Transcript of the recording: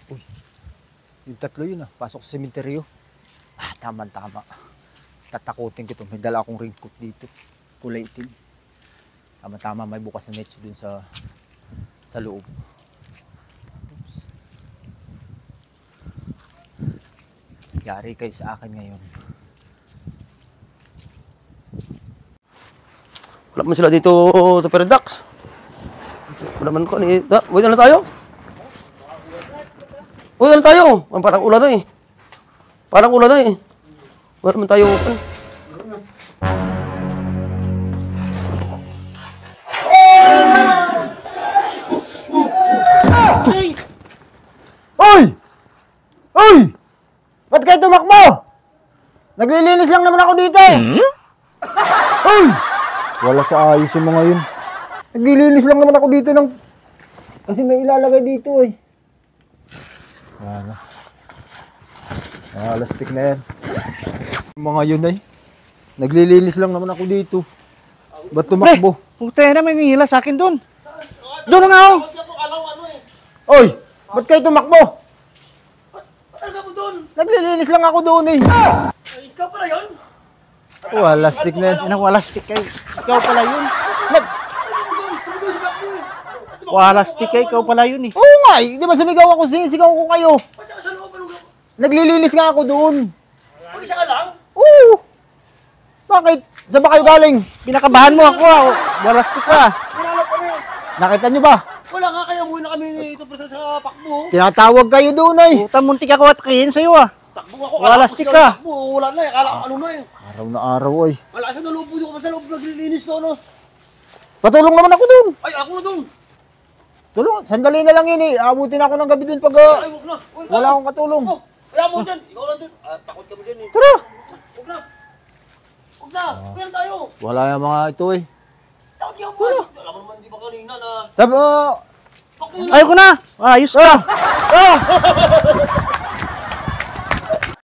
Uy, yung tatlo yun pasok sa sementeryo. Tama-tama. Tatakutin ko to. May dala akong raincoat dito. Kulay itim. Tama-tama, may bukas na nets dun sa loob. Oops. Yari kayo sa akin ngayon. wala man sila dito sa Paradox. Wala man ko ni. Uy, na tayo. Uy, na tayo. Parang ulan na eh. Parang ulan na eh. Wala man tayo. Oy! Oy! Ba't kayo tumakbo? Naglilinis lang naman ako dito eh. Oy! Wala sa ayos yung mga yun. Naglilinis lang naman ako dito ng... Kasi may ilalagay dito eh. Wala. Lastik na yan. Yung mga yun ay. Naglilinis lang naman ako dito. Ba't tumakbo? Puta na, may nihila sa akin doon. Doon na nga ako. Oy! Ba't kayo tumakbo? Talaga mo doon? Naglilinis lang ako doon eh. Ay, ikaw pala yun? Wala stick na yan. Wala stick kayo. Ikaw pala yun. Wala stick kayo. Ikaw pala yun eh. Oo nga eh. Di ba sumigaw ako, sinisigaw ko kayo. Ba't ka sa loob? Naglilinis nga ako doon. Mag-isa ka lang? Oo. Bakit? Saan ba kayo galing? Pinakabahan mo ako. Wala stick ka. Pinalap kami. Nakita nyo ba? Wala nga, kaya umuwi na kami dito sa pakbo. Tinatawag kayo doon ay. Puta, muntik ako at kayin sa'yo ah. Takbo ako. Wala kala ko stick sa ka. Takbo, wala na eh. Kala ko ano na eh. Araw na araw ay. Wala siya naloob. Hindi ko pa sa loob naglilinis to ano. Patulong naman ako doon. Ay, ako na doon. Tulong, sandali na lang yun eh. Abutin ako ng gabi doon pag Ay, huwag na. Uy, wala akong katulong. Oh, kaya mo dyan. Ikaw lang dyan. Takot kami dyan eh. Tara! Huwag na. Huwag na. Kaya tayo. Wala yung mga ito eh. Takot ka mo. Alam mo naman di ba kanina na. Sabi, Ayoko na. Ayos ka.